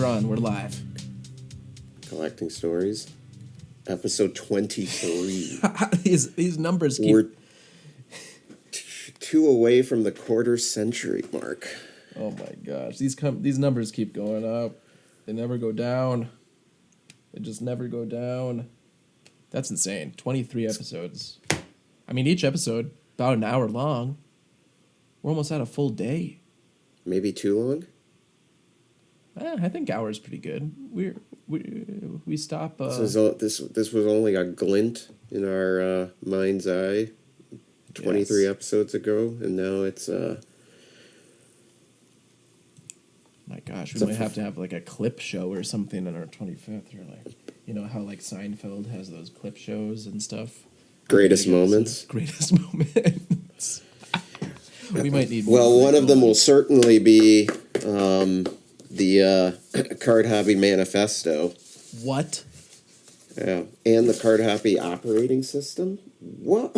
we're on. We're live. Collecting Stories, episode 23. these numbers keep... We're two away from the quarter century mark. Oh my gosh, these numbers keep going up. They never go down. They just never go down. That's insane. 23 episodes. I mean, each episode about an hour long. We're almost at a full day. Maybe too long? I think hour's pretty good. We stop. This was only a glint in our mind's eye 23 episodes ago, and now it's my gosh, we might have to have like a clip show or something on our 25th, or like, you know how like Seinfeld has those clip shows and stuff. Greatest moments. Greatest moments. We might need. Well, one of them will certainly be the Card Hobby Manifesto. What? Yeah, and the Card Hobby operating system. What?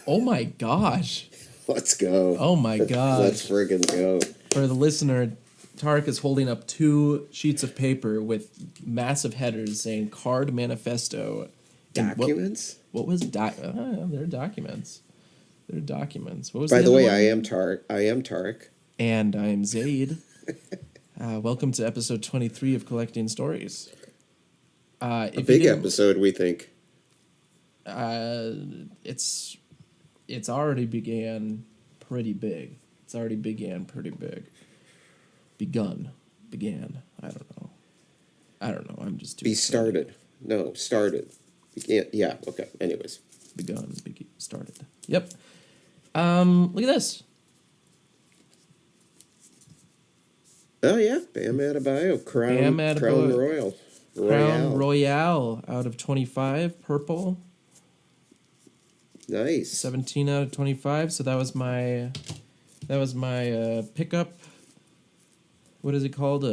Oh my gosh! Let's go. Oh my gosh! Let's friggin' go. For the listener, Tarek is holding up 2 sheets of paper with massive headers saying "Card Manifesto." Documents? What was they're documents. They're documents. What was By the way, one? I am Tarek. And I am Zayd. Welcome to episode 23 of Collecting Stories. A big episode, we think. It's already began pretty big. Began. I don't know. I'm just too started. No, started. Yeah, okay. Anyways. Started. Yep. Look at this. Oh, yeah. Bam Adebayo. Crown Royal. Crown Royale out of 25. Purple. Nice. 17 out of 25. So that was my pickup. What is it called?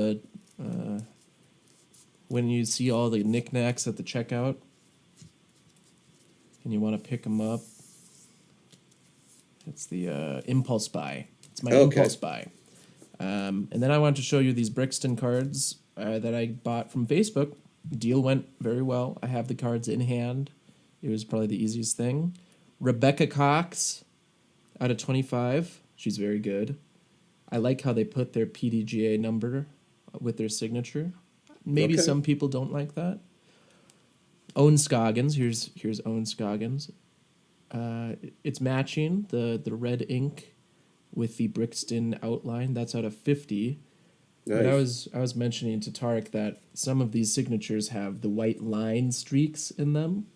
When you see all the knickknacks at the checkout and you want to pick them up. It's the impulse buy. It's my impulse buy. And then I wanted to show you these Brixton cards that I bought from Facebook. Deal went very well. I have the cards in hand. It was probably the easiest thing. Rebecca Cox out of 25. She's very good. I like how they put their PDGA number with their signature. Maybe some people don't like that. Owen Scoggins. Here's Owen Scoggins. It's matching the red ink with the Brixton outline. That's out of 50. Nice. But I was mentioning to Tarek that some of these signatures have the white line streaks in them,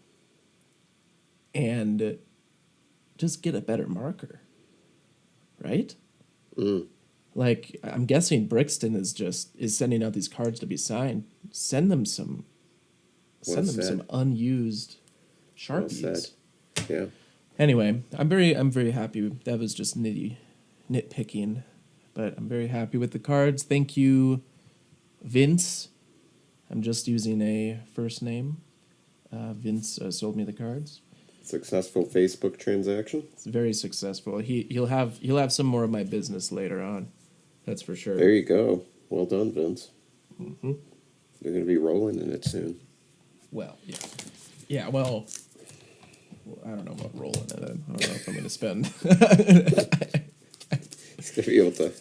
and just get a better marker, right? Like, I'm guessing Brixton is sending out these cards to be signed. Send them some unused Sharpies. Yeah. Anyway, I'm very happy. That was just nitpicking, but I'm very happy with the cards. Thank you, Vince. I'm just using a first name. Vince sold me the cards. Successful Facebook transaction. It's very successful. He'll have some more of my business later on. That's for sure. There you go. Well done, Vince. Mm-hmm. You're going to be rolling in it soon. Well, yeah. Yeah, well, I don't know about rolling in it. I don't know if I'm going to spend. He's going to be able to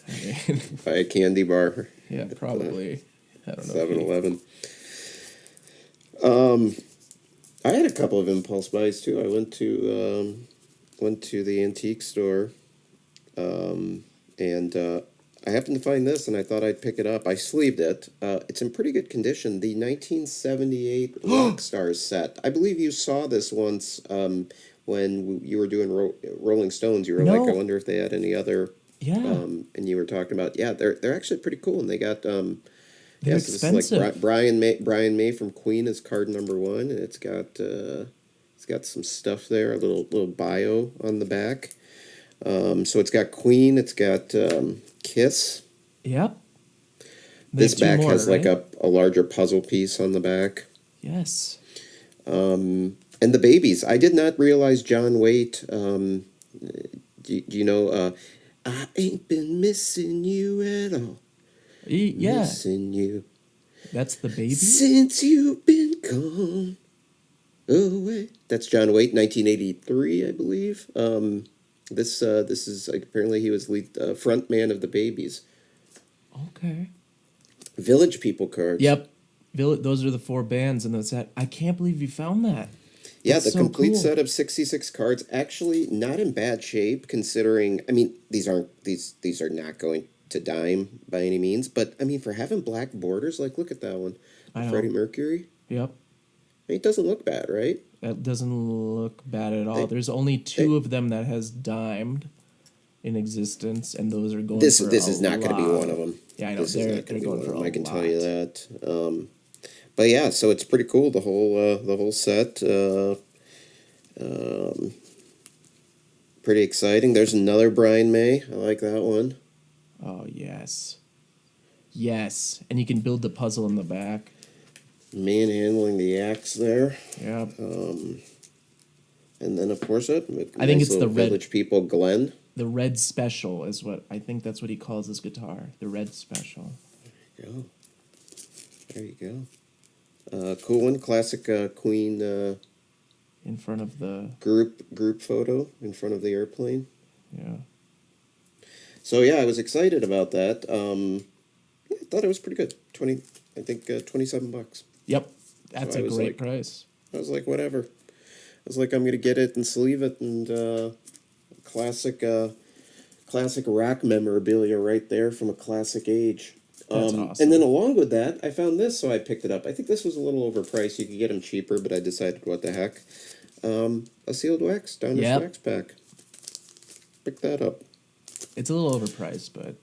buy a candy bar. Yeah, probably. I don't know. 7-Eleven. I had a couple of impulse buys, too. I went to the antique store, and I happened to find this, and I thought I'd pick it up. I sleeved it. It's in pretty good condition. The 1978 Rockstar set. I believe you saw this once when you were doing Rolling Stones. You were like, I wonder if they had any other. Yeah. And you were talking about, they're actually pretty cool, and they got they're expensive. This is like Brian May from Queen is card number 1, and it's got some stuff there, a little bio on the back. So it's got Queen, it's got Kiss. Yep. This back has like a larger puzzle piece on the back. Yes. And the babies. I did not realize John Waite. Do you know? I ain't been missing you at all. Yeah. Missing you. That's the baby? Since you've been gone away. That's John Waite, 1983, I believe. This is like, apparently he was lead front man of the Babies. Okay. Village People cards. Yep. Those are the 4 bands in the set. I can't believe you found that. Yeah, That's the so complete cool. set of 66 cards, actually not in bad shape considering, I mean, these are not going to dime by any means, but I mean, for having black borders, like look at that one. I know. Freddie Mercury. Yep. I mean, it doesn't look bad, right? That doesn't look bad at all. They- There's only 2 of them that has dimed in existence, and those are going for This a is not going to be lot. one of them. Yeah, I know. This is They're not going to be going one for of a them. I can tell you lot. that. But yeah, so it's pretty cool. The whole set. Pretty exciting. There's another Brian May. I like that one. Oh, yes. Yes. And you can build the puzzle in the back. Manhandling the axe there. Yep. And then, of course, I think it's the red. Village People Glenn. The red special is what I think that's what he calls his guitar. The red special. There you go. Cool one. Classic Queen In front of the group photo in front of the airplane. yeah. So yeah, I was excited about that. Yeah, I thought it was pretty good. 27 bucks. Yep. That's So a I was great like- price. I was like, whatever. I was like, I'm gonna get it and sleeve it, and classic rock memorabilia right there from a classic age. That's awesome. And then along with that, I found this, so I picked it up. I think this was a little overpriced. You could get them cheaper, but I decided, what the heck? A sealed wax, Donner's Yep. wax pack. Pick that up. It's a little overpriced, but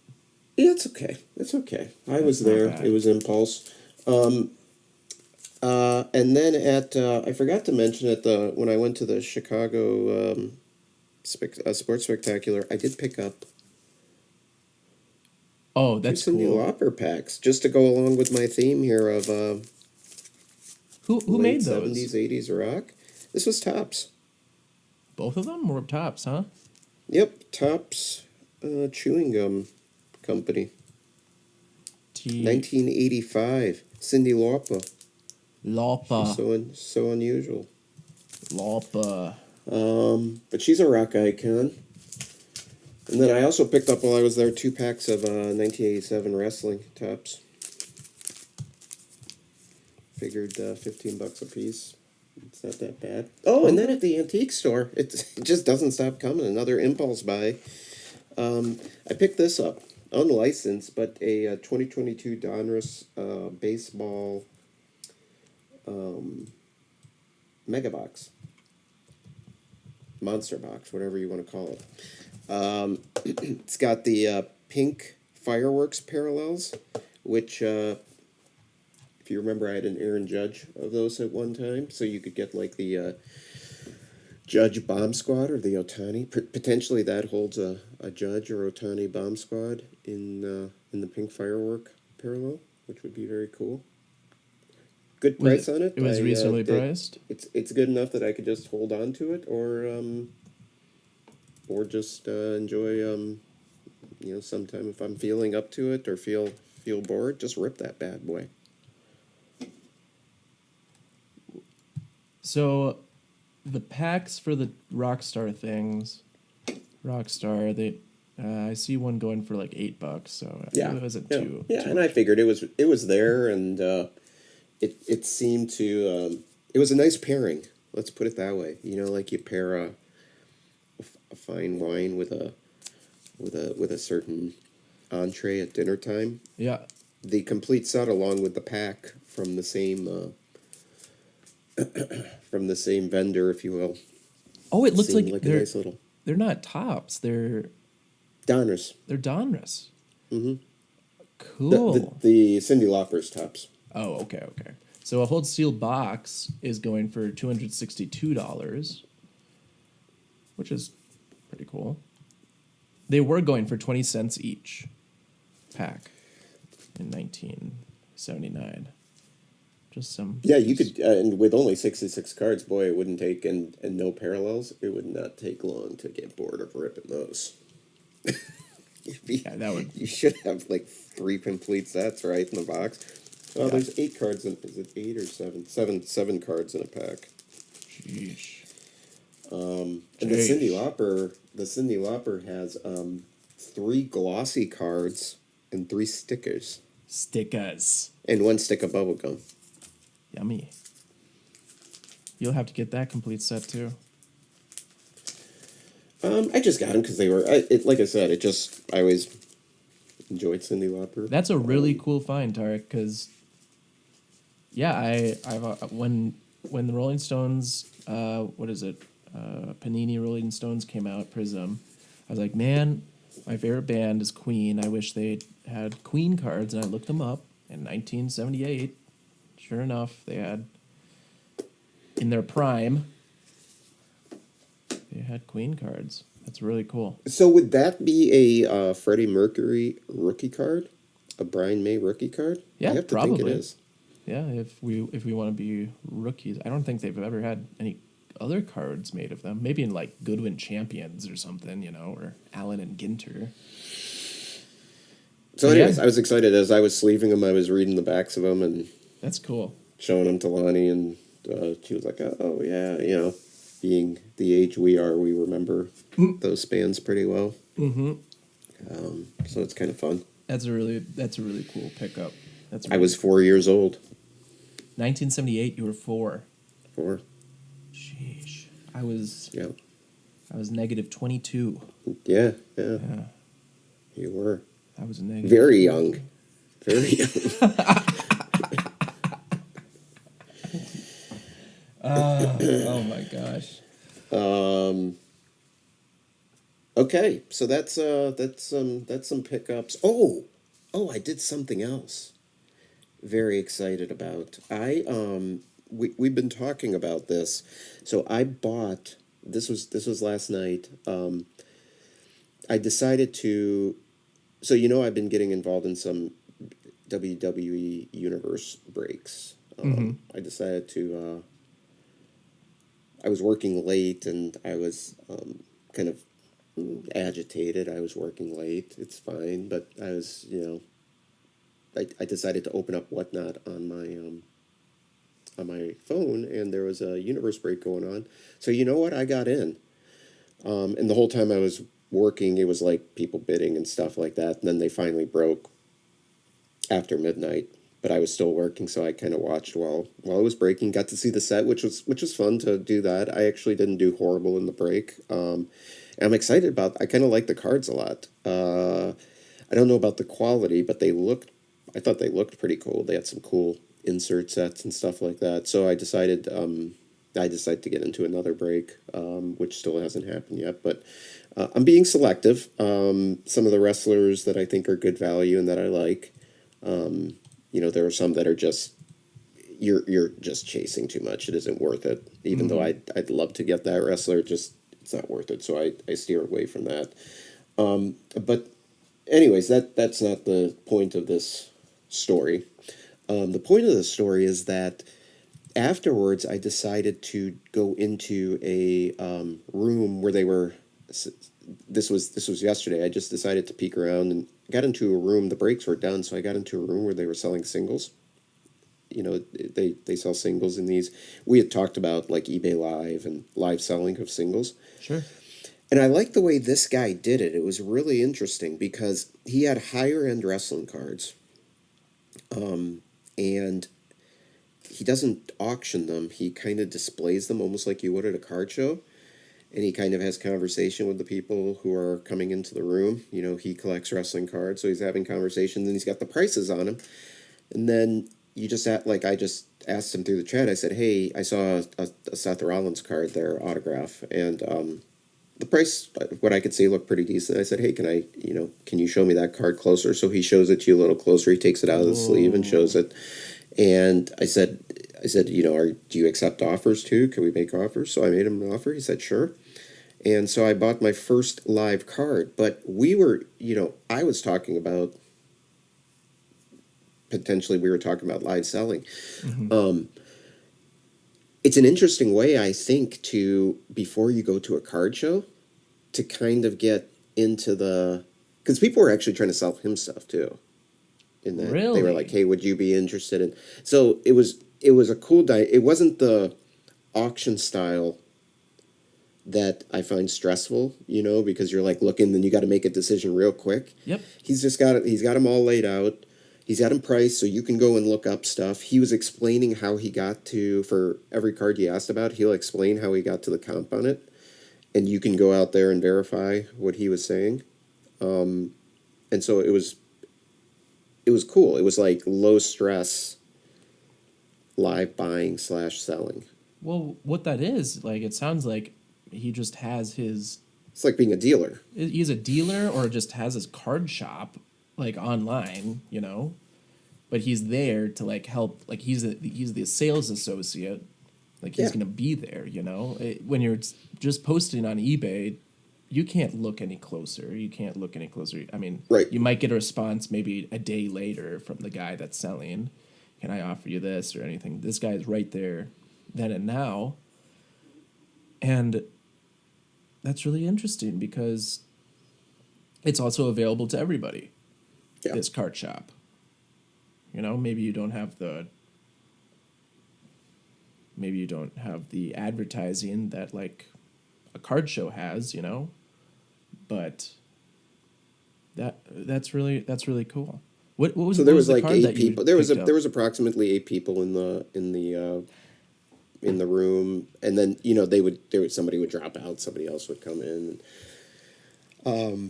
Yeah, it's okay. It's okay. I was not there. bad. It was impulse. And then I forgot to mention when I went to the Chicago Sports Spectacular, I did pick up oh, that's two Cyndi cool. Lauper packs just to go along with my theme here of Who late made those? 70s, 80s rock. This was Tops. Both of them were tops, huh? Yep, Tops Chewing Gum Company. 1985. Cyndi Lauper. Lauper. So unusual. Lauper. But she's a rock icon. And then I also picked up while I was there 2 packs of 1987 wrestling tops. Figured $15 a piece. It's not that bad. Oh, and then at the antique store, it just doesn't stop coming. Another impulse buy. I picked this up, unlicensed, but a 2022 Donruss baseball mega box, monster box, whatever you want to call it. It's got the pink fireworks parallels, which, if you remember, I had an Aaron Judge of those at one time, so you could get like the Judge Bomb Squad or the Otani. Potentially that holds a Judge or Otani Bomb Squad in the pink firework parallel, which would be very cool. Good price on it. It was reasonably priced. It's good enough that I could just hold on to it, or just enjoy. Sometime if I'm feeling up to it or feel bored, just rip that bad boy. So, the packs for the Rockstar things, Rockstar, I see one going for like $8, so it wasn't too. Yeah, and I figured it was there, and it seemed to it was a nice pairing. Let's put it that way. Like you pair a fine wine with a certain entree at dinner time. Yeah. The complete set along with the pack from the same vendor, if you will. Oh, it looks like a nice little they're not tops. They're Donruss. They're Donruss. Mm-hmm. Cool. The Cyndi Lauper's tops. Oh, okay. So a whole sealed box is going for $262, which is pretty cool. They were going for 20 cents each pack in 1979. Just some. Yeah, you could, and with only 66 cards, boy, it wouldn't take, and no parallels, it would not take long to get bored of ripping those. Yeah, that would. You should have like 3 complete sets right in the box. Well, there's 8 cards in. Is it 8 or 7? Seven cards in a pack. Sheesh. And the Cindy Lauper has 3 glossy cards and 3 stickers Stickers. and 1 stick of bubble gum. Yummy. You'll have to get that complete set too. I just got them because they were. Like I said, I always enjoyed Cindy Lauper. That's a really cool find, Tarek. Because yeah, I've when the Rolling Stones, what is it, Panini Rolling Stones came out, Prism. I was like, man, my favorite band is Queen. I wish they had Queen cards, and I looked them up in 1978. Sure enough, they had in their prime. They had Queen cards. That's really cool. So would that be a Freddie Mercury rookie card? A Brian May rookie card? Yeah, I have to probably. think it is. Yeah, if we want to be rookies, I don't think they've ever had any other cards made of them. Maybe in like Goodwin Champions or something, or Allen and Ginter. So, anyways, I was excited as I was sleeving them. I was reading the backs of them and that's cool. Showing them to Lonnie, and she was like, "Oh yeah, being the age we are, we remember those bands pretty well." Mm-hmm. So it's kind of fun. That's a really cool pickup. I was 4 years old. 1978. You were 4. 4. Sheesh. I was negative 22. Yeah. Yeah. You were. I was negative. Very young. Very young. Oh my gosh. Okay, so that's some pickups. Oh, I did something else. Very excited about. We've been talking about this. So I bought this was last night. I decided to. So I've been getting involved in some WWE Universe breaks. I decided to. I was working late and I was kind of agitated. I was working late. It's fine, but I was, I decided to open up Whatnot on my phone, and there was a universe break going on. So you know what? I got in, and the whole time I was working, it was like people bidding and stuff like that. And then they finally broke after midnight. But I was still working, so I kind of watched while it was breaking. Got to see the set, which was fun to do that. I actually didn't do horrible in the break. And I'm excited about. I kind of like the cards a lot. I don't know about the quality, but I thought they looked pretty cool. They had some cool insert sets and stuff like that. So I decided to get into another break, which still hasn't happened yet. But I'm being selective. Some of the wrestlers that I think are good value and that I like. There are some that are just you're just chasing too much. It isn't worth it. Even though I'd love to get that wrestler, it's not worth it. So I steer away from that. But anyways, that's not the point of this story. The point of the story is that afterwards I decided to go into a room where they were. This was yesterday. I just decided to peek around and got into a room. The breaks were done, so I got into a room where they were selling singles. They sell singles in these. We had talked about like eBay Live and live selling of singles. Sure. And I liked the way this guy did it. It was really interesting because he had higher end wrestling cards. And he doesn't auction them. He kind of displays them almost like you would at a card show. And he kind of has conversation with the people who are coming into the room. He collects wrestling cards, so he's having conversations, and he's got the prices on them. And then I just asked him through the chat. I said, "Hey, I saw a Seth Rollins card there, autograph, and the price, what I could see, looked pretty decent." I said, "Hey, can you show me that card closer?" So he shows it to you a little closer. He takes it out of the sleeve and shows it. And I said, do you accept offers too? Can we make offers? So I made him an offer. He said, sure. And so I bought my first live card. But I was talking about, potentially we were talking about live selling. Mm-hmm. It's an interesting way, I think, before you go to a card show, to kind of get into because people were actually trying to sell him stuff too. in that they were like, Really? "Hey, would you be interested in?" So it was a cool It wasn't the auction style that I find stressful, because you're like looking, then you got to make a decision real quick. Yep. He's just got it. He's got them all laid out. He's got them priced, so you can go and look up stuff. He was explaining how he got to, for every card you asked about, he'll explain how he got to the comp on it, and you can go out there and verify what he was saying. And so it was cool. It was like low stress live buying / selling. Well, what that is, like, it sounds like he just has his. It's like being a dealer. He's a dealer or just has his card shop, like, online, but he's there to, like, help. Like, he's the sales associate. Like, he's Yeah. gonna be there, when you're just posting on eBay, you can't look any closer. You can't look any closer. I mean, Right. you might get a response maybe a day later from the guy that's selling. Can I offer you this or anything? This guy's right there, then and now. And that's really interesting because it's also available to everybody. Yeah. This card shop. Maybe you don't have the advertising that like a card show has, but that's really cool. What was So there what was the like card 8 that you people. There was picked up? there was approximately 8 people in the room, and then somebody would drop out, somebody else would come in.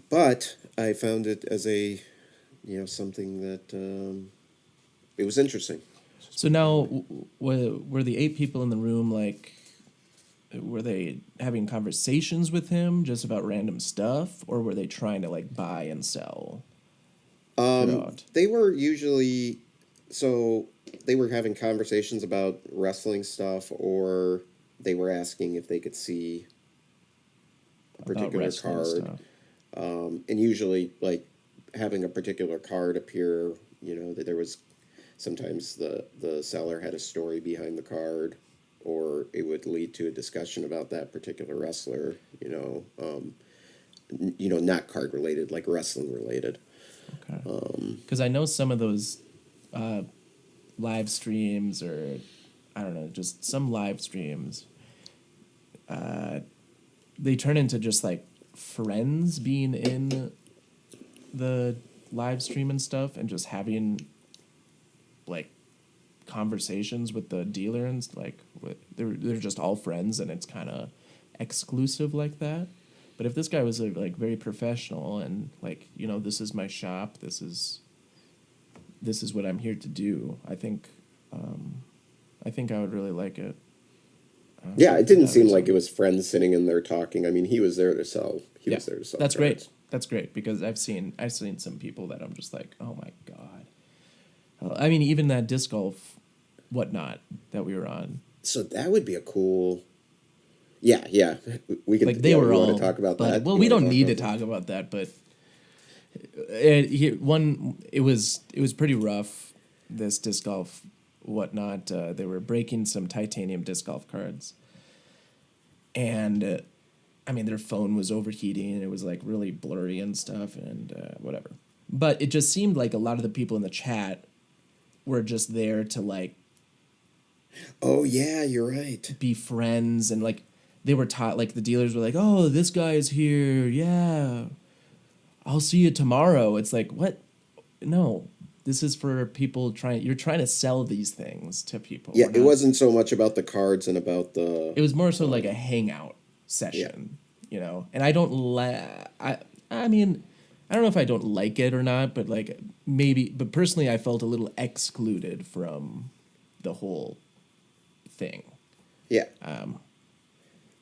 But I found it as a something that it was interesting. So now, were the 8 people in the room like? Were they having conversations with him just about random stuff, or were they trying to like buy and sell throughout? They were usually so they were having conversations about wrestling stuff, or they were asking if they could see a About particular wrestling card. stuff. And usually, like having a particular card appear, that there was sometimes the seller had a story behind the card, or it would lead to a discussion about that particular wrestler. Not card related, like wrestling related. Okay. Because I know some of those live streams, or I don't know, just some live streams, they turn into just like friends being in the live stream and stuff, and just having like conversations with the dealer and like they're just all friends, and it's kind of exclusive like that. But if this guy was like very professional and like this is my shop, this is what I'm here to do, I think I would really like it. Yeah, it didn't that seem reason. like it was friends sitting in there talking. I mean, he was there to sell. He Yeah, was there to sell. that's cards. great. That's great because I've seen some people that I'm just like, oh my god. I mean, even that disc golf, whatnot that we were on. So that would be a cool. Yeah, yeah. We could. Like they Yeah, were you all. want to talk about But, that? well, You we wanna don't need to about talk about that, but it was pretty rough. This disc golf, whatnot. They were breaking some titanium disc golf cards, and I mean their phone was overheating, and it was like really blurry and stuff, and whatever. But it just seemed like a lot of the people in the chat were just there to like Oh yeah, you're right. be friends, and like they were taught, like the dealers were like, oh, this guy is here, yeah, I'll see you tomorrow. It's like, what? No, this is for people you're trying to sell these things to people. Yeah, We're it not. wasn't so much about the cards and about It the. was more so like a hangout session, and I don't I mean, I don't know if I don't like it or not, but like maybe, but personally I felt a little excluded from the whole thing. Yeah.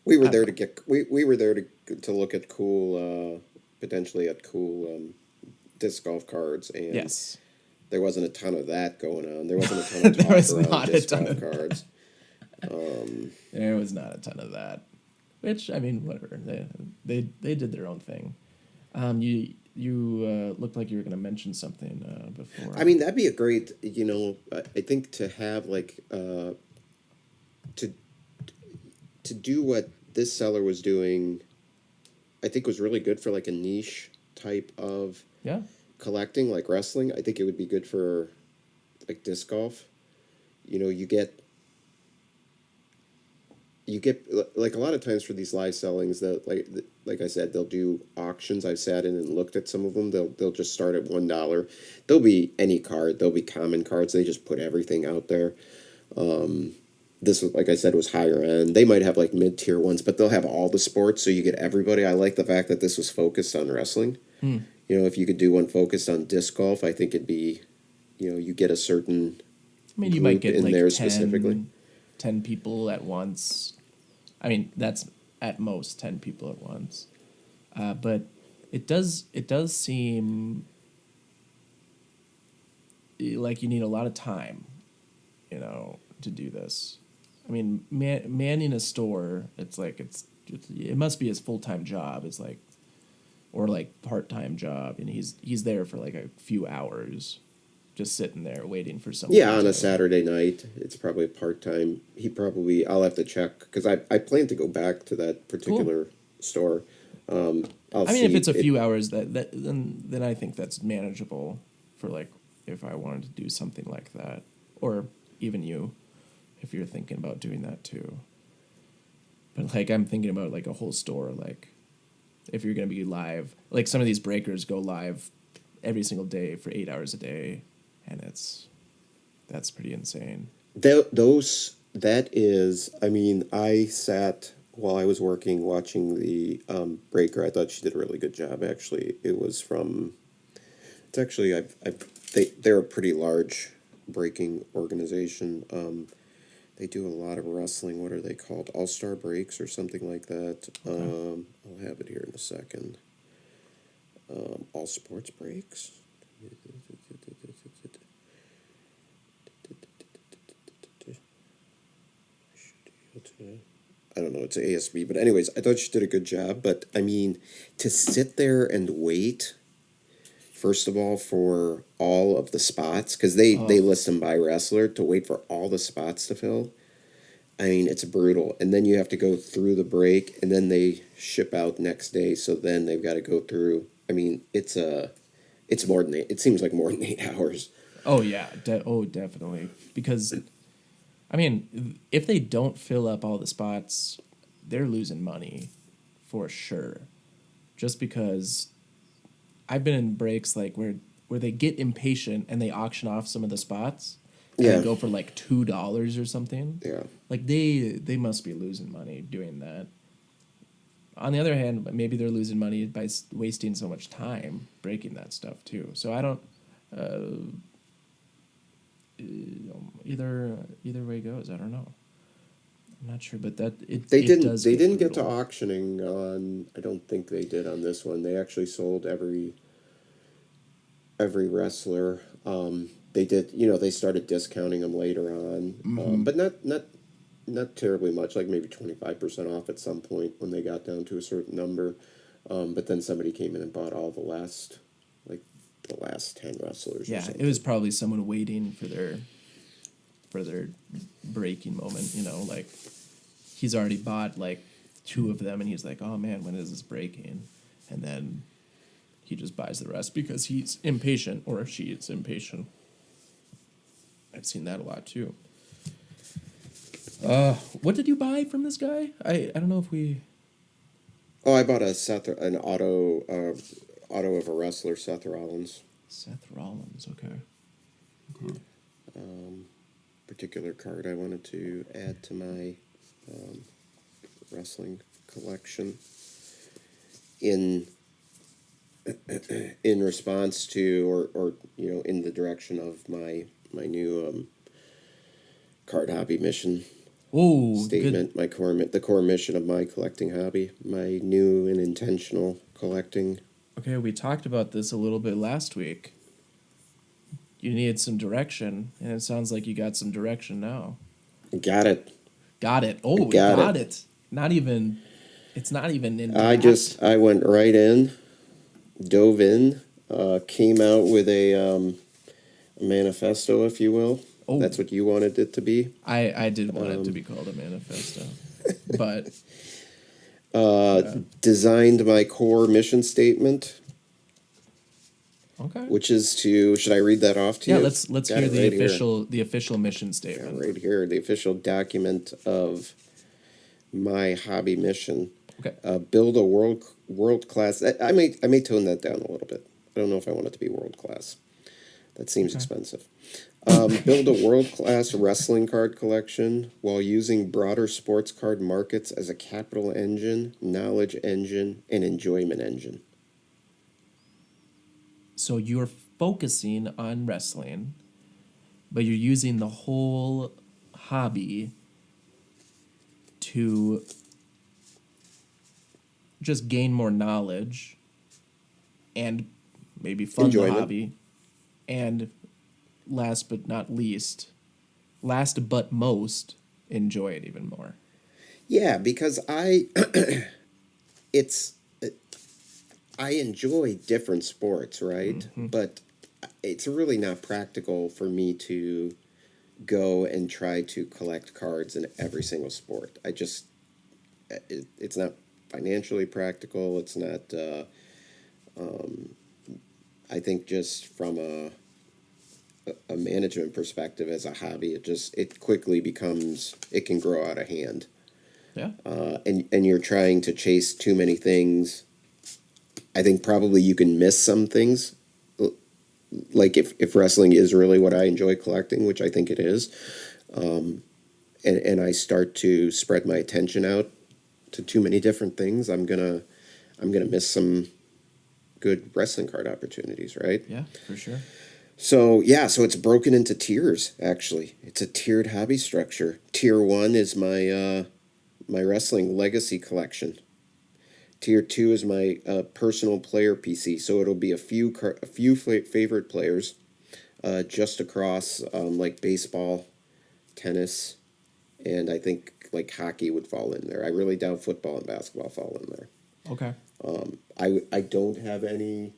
We were there to get. We were there to look at cool, potentially at cool disc golf cards, and Yes. there wasn't a ton of that going on. There wasn't a ton of There talk was around not a disc ton golf of that. cards. There was not a ton of that, which I mean, whatever. They did their own thing. You looked like you were going to mention something before. I mean, that'd be a great. I think to have like to do what this seller was doing, I think was really good for like a niche type of Yeah. collecting, like wrestling, I think it would be good for like disc golf. You know, you get like a lot of times for these live sellings that like I said, they'll do auctions. I've sat in and looked at some of them. They'll just start at $1. There'll be any card. There'll be common cards. They just put everything out there. This was, like I said, was higher end. They might have like mid-tier ones, but they'll have all the sports, so you get everybody. I like the fact that this was focused on wrestling. You know, if you could do one focused on disc golf, I think it'd be, you know, you get a certain I mean, you might get in like there 10, specifically. 10 people at once. I mean, that's at most 10 people at once. But it does seem like you need a lot of time, you know, to do this. I mean, manning a store, it's like it must be his full-time job. It's like, or like part-time job, and he's there for like a few hours, just sitting there waiting for someone. Yeah, on a Saturday night, it's probably part-time. I'll have to check, because I plan to go back to that particular store. I'll I mean, see if it's a few hours, then I think that's manageable for like if I wanted to do something like that, or even you, if you're thinking about doing that too. But like I'm thinking about like a whole store, like if you're gonna be live, like some of these breakers go live every single day for 8 hours a day, and that's pretty insane. That is, I mean, I sat while I was working watching the breaker. I thought she did a really good job. Actually, it's actually they're a pretty large breaking organization. They do a lot of wrestling. What are they called? All-Star Breaks or something like that. Okay. I'll have it here in a second. All Sports Breaks. I don't know, it's ASB, but anyways, I thought she did a good job. But I mean, to sit there and wait, first of all, for all of the spots, because they list them by wrestler, to wait for all the spots to fill. I mean, it's brutal. And then you have to go through the break, and then they ship out next day. So then they've got to go through. I mean, it's more than it seems like more than 8 hours. Oh yeah, definitely. Because, I mean, if they don't fill up all the spots, they're losing money, for sure. Just because I've been in breaks like where they get impatient and they auction off some of the spots. And Yeah. they go for like $2 or something. Yeah. Like they must be losing money doing that. On the other hand, maybe they're losing money by wasting so much time breaking that stuff too. So I don't. Either way goes, I don't know. I'm not sure, but They didn't get to brutal. auctioning on. I don't think they did on this one. They actually sold every wrestler. They did. You know, they started discounting them later on, but not terribly much. Like maybe 25% off at some point when they got down to a certain number. But then somebody came in and bought all the last 10 wrestlers. Yeah, or something. it was probably someone waiting for their breaking moment. You know, like he's already bought like 2 of them, and he's like, "Oh man, when is this breaking?" And then he just buys the rest because he's impatient, or she is impatient. I've seen that a lot too. What did you buy from this guy? I don't know if we. Oh, I bought an auto of a wrestler, Seth Rollins. Seth Rollins, okay. Particular card I wanted to add to my wrestling collection in response to or you know, in the direction of my new card hobby mission statement. Good. The core mission of my collecting hobby, my new and intentional collecting. Okay, we talked about this a little bit last week. You needed some direction, and it sounds like you got some direction now. Got it. Got it. Oh, got it. It's not even in. I went right in, dove in, came out with a manifesto, if you will. Oh. That's what you wanted it to be. I did want it to be called a manifesto, but designed my core mission statement. Okay. which is to, should I read that off to Yeah, you? let's Got hear it right here. the official mission Yeah, statement. right here, the official document of my hobby mission. Okay. Build a world class. I may tone that down a little bit. I don't know if I want it to be world class. That seems Okay. expensive. Build a world class wrestling card collection while using broader sports card markets as a capital engine, knowledge engine, and enjoyment engine. So you're focusing on wrestling, but you're using the whole hobby to just gain more knowledge and maybe fund Enjoyment. the hobby. And last but not least, last but most, enjoy it even more. Yeah, because it's I enjoy different sports, right? But it's really not practical for me to go and try to collect cards in every single sport. It's not financially practical. It's not. I think just from a management perspective as a hobby, it quickly becomes, it can grow out of hand. Yeah. And you're trying to chase too many things. I think probably you can miss some things. Like if wrestling is really what I enjoy collecting, which I think it is, and I start to spread my attention out to too many different things, I'm gonna miss some good wrestling card opportunities, right? Yeah, for sure. So yeah, so it's broken into tiers. Actually, it's a tiered hobby structure. Tier 1 is my wrestling legacy collection. Tier 2 is my personal player PC. So it'll be a few favorite players, just across like baseball, tennis, and I think like hockey would fall in there. I really doubt football and basketball fall in there. Okay. I don't have any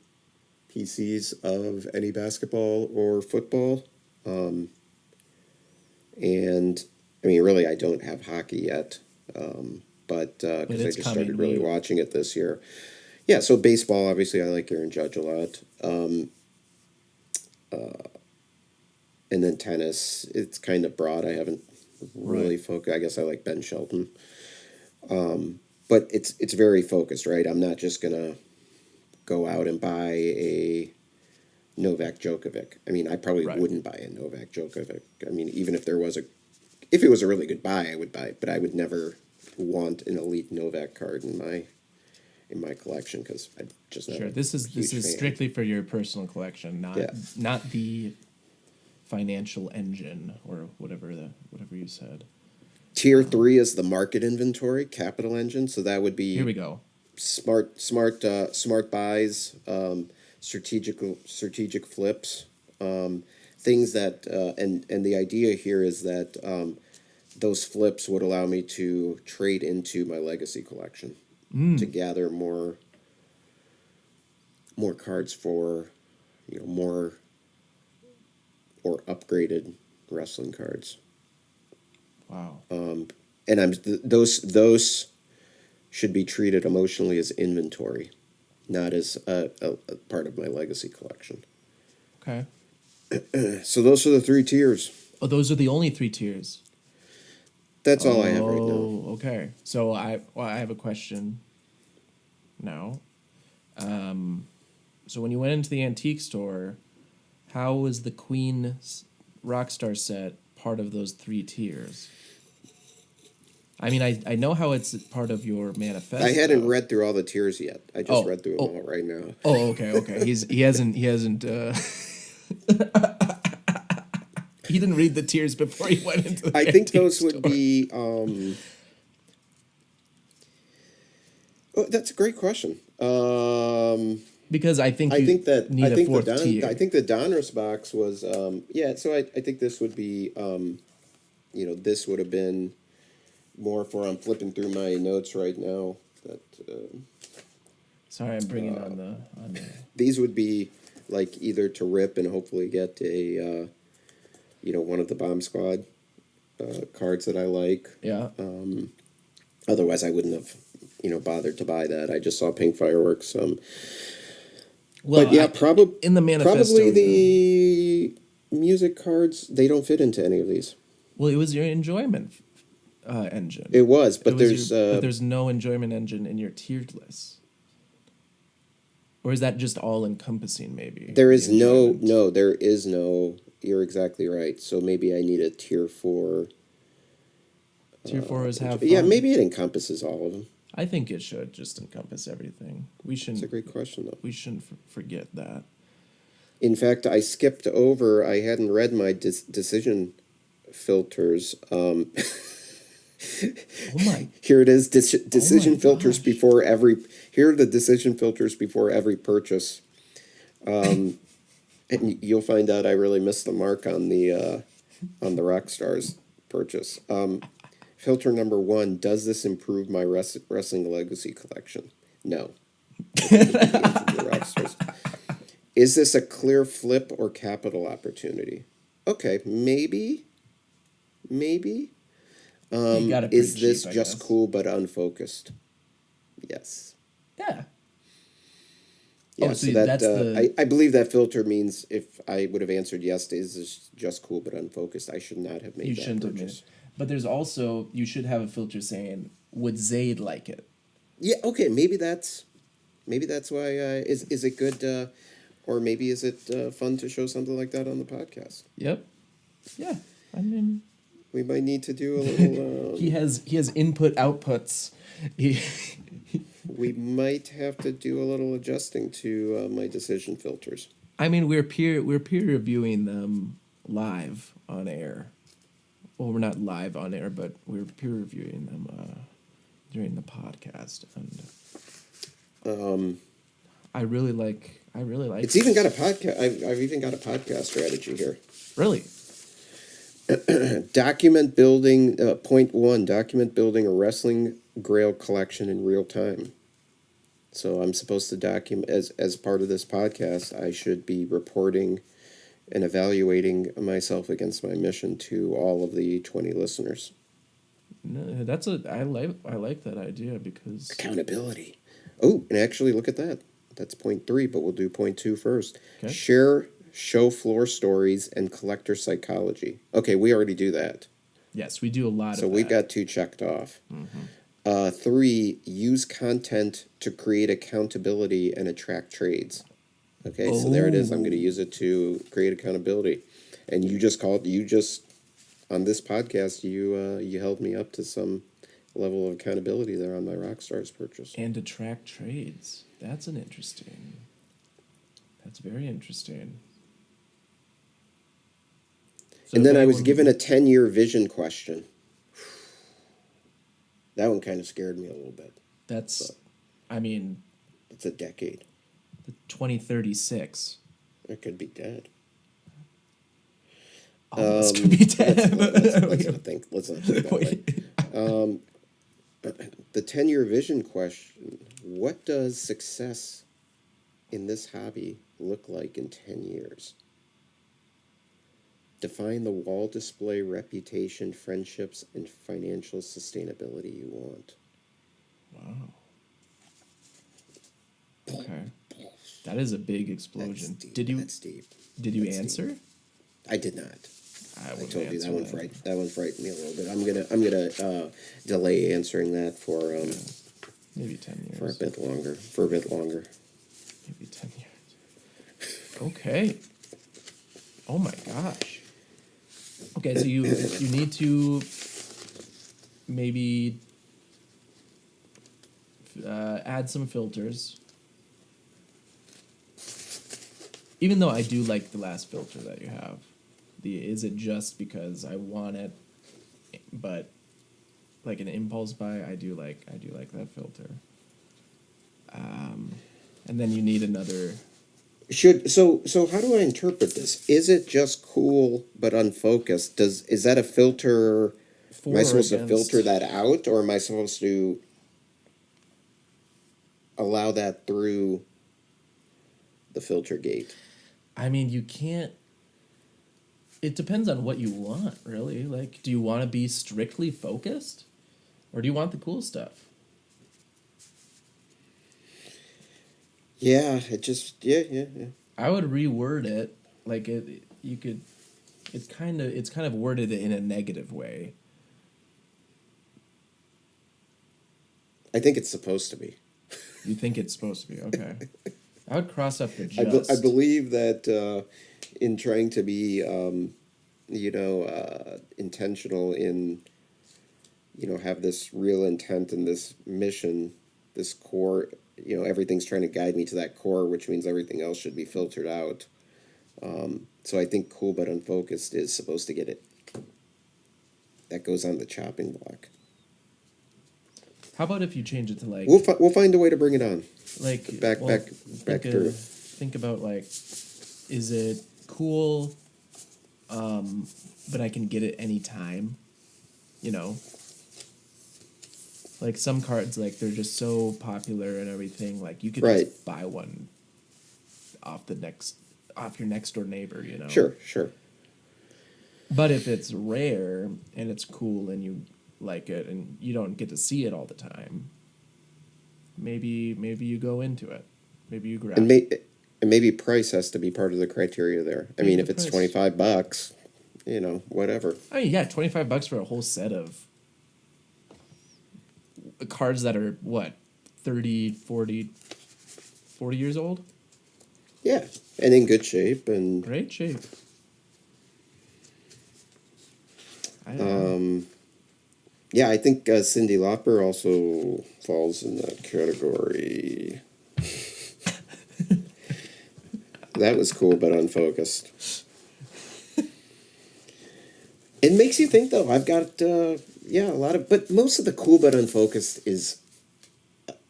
PCs of any basketball or football. And I mean, really, I don't have hockey yet, but because I it's just coming. started really watching it this year. Yeah, so baseball, obviously, I like Aaron Judge a lot. And then tennis, it's kind of broad. I haven't really focused. I guess I like Ben Shelton. But it's very focused, right? I'm not just gonna go out and buy a Novak Djokovic. I mean, I probably wouldn't buy a Novak Djokovic. I mean, even if it was a really good buy, I would buy it, but I would never want an elite Novak card in my collection because I just not. Sure. This is strictly for your personal collection, not the financial engine or whatever you said. Tier 3 is the market inventory, capital engine. So that would be, here we go. Smart buys, strategic flips, things that and the idea here is that those flips would allow me to trade into my legacy collection to gather more cards for more or upgraded wrestling cards. Wow. And those should be treated emotionally as inventory, not as a part of my legacy collection. Okay. So those are the 3 tiers. Oh, those are the only 3 tiers. That's all I have right now. Oh, okay. So I have a question now. So when you went into the antique store, how was the Queen Rockstar set part of those 3 tiers? I mean, I know how it's part of your manifesto. I hadn't read through all the tiers yet. I just read through them all right now. Oh, okay. He hasn't. He didn't read the tiers before he went into the I think those store. would be. That's a great question. Because I think the Donruss box was So I think this would be this would have been more for, I'm flipping through my notes right now. That sorry, I'm bringing on the. These would be like either to rip and hopefully get a one of the Bomb Squad cards that I like. Yeah. Otherwise, I wouldn't have bothered to buy that. I just saw Pink Fireworks. Well, But yeah, in the manifesto, probably the music cards, they don't fit into any of these. well, it was your enjoyment engine. It was, but But there's no enjoyment engine in your tiered list. Or is that just all encompassing? Maybe there the is enjoyment? there is no. You're exactly right. So maybe I need a tier 4. Tier 4 is have fun. Yeah, maybe it encompasses all of them. I think it should just encompass everything. We shouldn't. That's a great question, though. We shouldn't forget that. In fact, I skipped over. I hadn't read my decision filters. Oh my! Here it is. Decision filters gosh. before every. Here are the decision filters before every purchase. And you'll find out I really missed the mark on the Rockstars purchase. Filter number 1: does this improve my wrestling legacy collection? No. The Rockstars. Is this a clear flip or capital opportunity? Okay, maybe. You got it. Is this just cool but unfocused? Yes. Yeah. Yeah, Oh, so that I believe that filter means if I would have answered yes to is this just cool but unfocused, I should not have made that shouldn't have made purchase. it. But there's also, you should have a filter saying, would Zayd like it? Yeah, okay, maybe that's why is it good or maybe is it fun to show something like that on the podcast? Yep. Yeah. I mean, we might need to do a little he has input outputs. We might have to do a little adjusting to my decision filters. I mean, we're peer reviewing them live on air. Well, we're not live on air, but we're peer reviewing them during the podcast, and I really like. It's even got a podcast. I've even got a podcast strategy here. Really. Document building. Point 1: document building a wrestling Grail collection in real time. So I'm supposed to document as part of this podcast. I should be reporting and evaluating myself against my mission to all of the 20 listeners. No, I like that idea because accountability. Oh, and actually, look at that. That's point 3, but we'll do point 2 first. Okay. Share show floor stories and collector psychology. Okay, we already do that. Yes, we do a lot of that. So we got 2 checked off. Mm-hmm. 3, use content to create accountability and attract trades. Okay, so there it is. I'm going to use it to create accountability. And you just on this podcast, you held me up to some level of accountability there on my Rockstars purchase. And attract trades. That's very interesting. So and then I was given a 10-year vision question. That one kind of scared me a little bit. It's a decade. 2036. It could be dead. This could be dead. Let's not think that way. The 10-year vision question: what does success in this hobby look like in 10 years? Define the wall display reputation, friendships, and financial sustainability you want. Wow. Okay. That is a big explosion. That's deep. Did you answer? Deep. I did not. I told you that one frightened me a little bit. I'm gonna delay answering that for maybe 10 years. For a bit longer. Maybe 10 years. Okay. Oh my gosh. Okay, so you need to maybe add some filters. Even though I do like the last filter that you have. Is it just because I want it, but like an impulse buy, I do like that filter. And then you need another. So how do I interpret this? Is it just cool but unfocused? Is that a filter? Am I supposed to filter that out, or am I supposed to allow that through the filter gate? I mean, you can't. It depends on what you want, really. Like, do you want to be strictly focused, or do you want the cool stuff? Yeah, it just yeah. I would reword it like it. You could. It's kind of worded in a negative way. I think it's supposed to be. You think it's supposed to be okay. I would cross up the I just. believe that in trying to be intentional in have this real intent and this mission, this core. Everything's trying to guide me to that core, which means everything else should be filtered out. So I think cool but unfocused is supposed to get it. That goes on the chopping block. How about if you change it to like We'll find a way to bring it on. like Back well, back back through. think about like, is it cool, but I can get it anytime, you know? Like some cards, like they're just so popular and everything. Like you could Right. just buy one off your next door neighbor, you know. Sure. But if it's rare and it's cool and you like it and you don't get to see it all the time, maybe you go into it. Maybe you grab And it. maybe price has to be part of the criteria there. I mean, Maybe if it's price. $25, whatever. I mean, yeah, $25 for a whole set of cards that are what, 30, 40 years old? Yeah, and in good shape. And Great shape. I don't know. yeah, I think Cyndi Lauper also falls in that category. That was cool but unfocused. It makes you think, though. I've got a lot of, but most of the cool but unfocused is.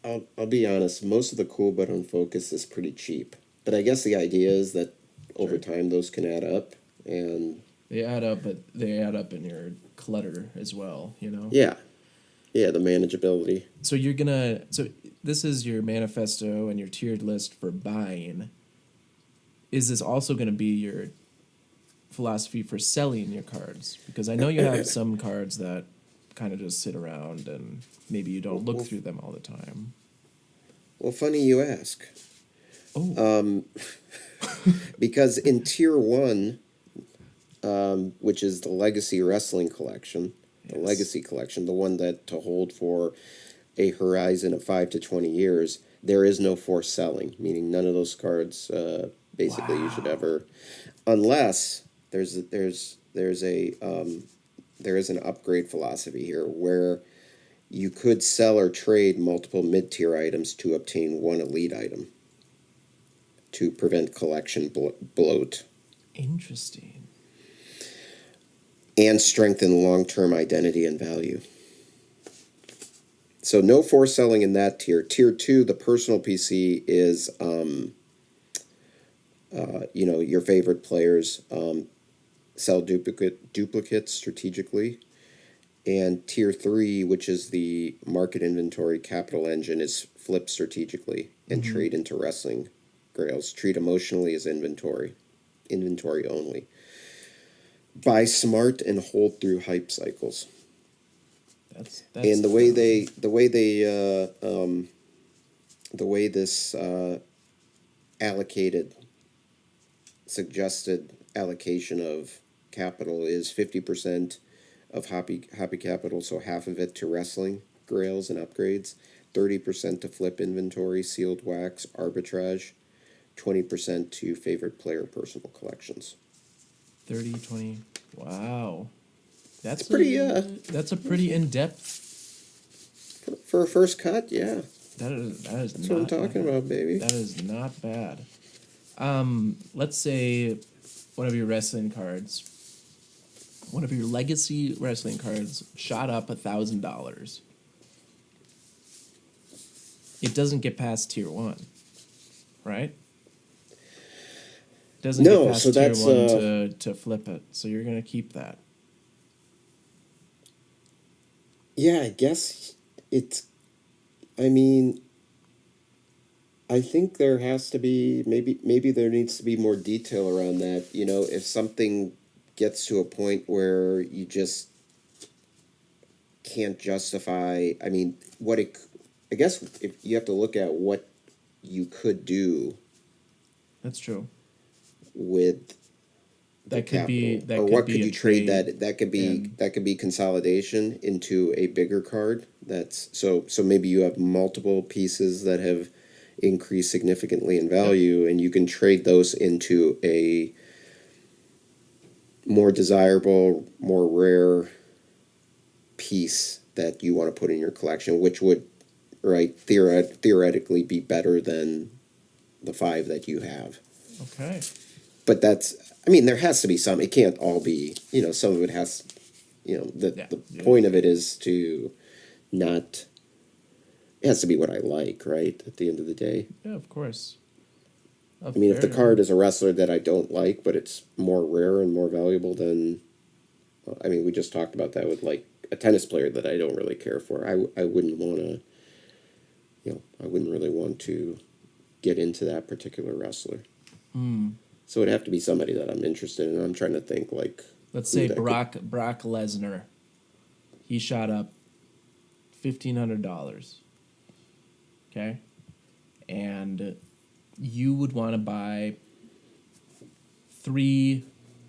I'll be honest. Most of the cool but unfocused is pretty cheap. But I guess the idea is that over time those can add up, and They add up, but they add up in your clutter as well, you know? yeah, the manageability. So this is your manifesto and your tiered list for buying. Is this also gonna be your philosophy for selling your cards? Because I know you have some cards that kind of just sit around and maybe you don't look through them all the time. Well, funny you ask. Oh, Because in Tier 1, which is the Legacy Wrestling Collection, the yes. Legacy Collection, the one that to hold for a horizon of 5 to 20 years, there is no forced selling, meaning none of those cards basically you should Wow. ever, unless there is an upgrade philosophy here where you could sell or trade multiple mid-tier items to obtain one elite item to prevent collection bloat Interesting. and strengthen long-term identity and value. So no forced selling in that tier. Tier 2, the personal PC is, your favorite players sell duplicates strategically. And Tier 3, which is the market inventory capital engine, is flip strategically and Mm-hmm. trade into wrestling grails. Treat emotionally as inventory only. Buy smart and hold through hype cycles. That's And the way this allocated suggested allocation of capital is 50% of happy capital, so half of it to wrestling grails and upgrades, 30% to flip inventory, sealed wax, arbitrage, 20% to favorite player personal collections. 30, 20. Wow. It's That's pretty that's a pretty in-depth. for a first cut, yeah. That is That's not what I'm talking bad. about, baby. That is not bad. Let's say one of your wrestling cards, one of your legacy wrestling cards shot up $1,000. It doesn't get past tier 1, right? Doesn't get No, so past tier that's 1 to flip it. So you're going to keep that. yeah, I guess it's I mean, I think there has to be maybe there needs to be more detail around that. If something gets to a point where you just can't justify. I mean, I guess if you have to look at what you could do That's true. with the That could be capital, or what could a you trade trade, and that could be consolidation into a bigger card. That's so maybe you have multiple pieces that have increased significantly in yep. value, and you can trade those into a more desirable, more rare piece that you want to put in your collection, which would, right, theoretically be better than the five that you have. Okay. But that's, I mean, there has to be some. It can't all be, some of it has, Yeah. the Yeah. point of it is to not, it has to be what I like, right? At the end of the day. Yeah, of course. I mean, if the Fair. card is a wrestler that I don't like, but it's more rare and more valuable than, I mean, we just talked about that with like a tennis player that I don't really care for. I wouldn't want to, I wouldn't really want to get into that particular wrestler. Hmm. So it'd have to be somebody that I'm interested in. I'm trying to think like, Let's who say that could, Brock Lesnar. He shot up $1,500. Okay, and you would want to buy 3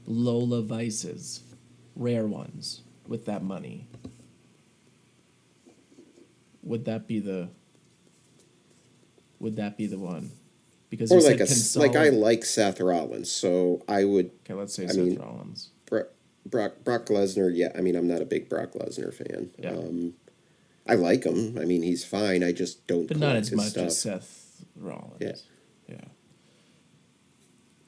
Lola Vices, rare ones, with that money. Would that be the one? Because you or like said a like I consolidate. like Seth Rollins, so I would. Okay, let's say I Seth mean, Rollins. Brock Lesnar. Yeah, I mean, I'm not a big Brock Lesnar fan. Yeah, I like him. I mean, he's fine. I just don't but not collect as his much as stuff. Seth Yeah. Rollins. Yeah,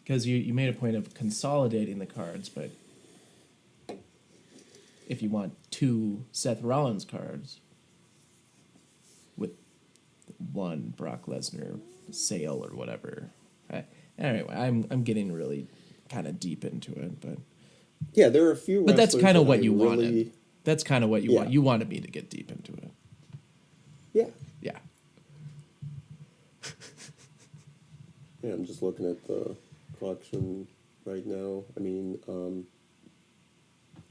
because you made a point of consolidating the cards, but if you want 2 Seth Rollins cards with 1 Brock Lesnar sale or whatever. Anyway, I'm getting really kind of deep into it, Yeah, there are a few but that's wrestlers kind of that what I you really. wanted. That's kind of what you Yeah. want. You wanted me to get deep into it. Yeah. Yeah. Yeah, I'm just looking at the collection right now. I mean,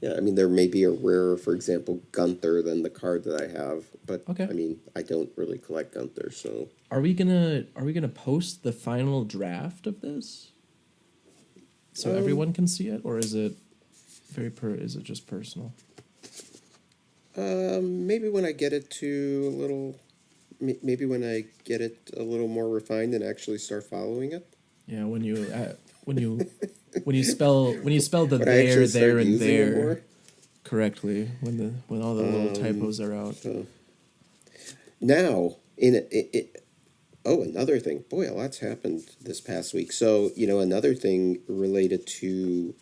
yeah, I mean, there may be a rarer, for example, Gunther than the card that I have, but Okay. I mean, I don't really collect Gunther, so. Are we gonna post the final draft of this so everyone can see it, or is it is it just personal? Maybe when I get it to a little, maybe when I get it a little more refined and actually start following it. Yeah, when you spell the When I actually there start and using it there more. correctly, when all the little typos are out. So now, oh, another thing. Boy, a lot's happened this past week. So, another thing related to,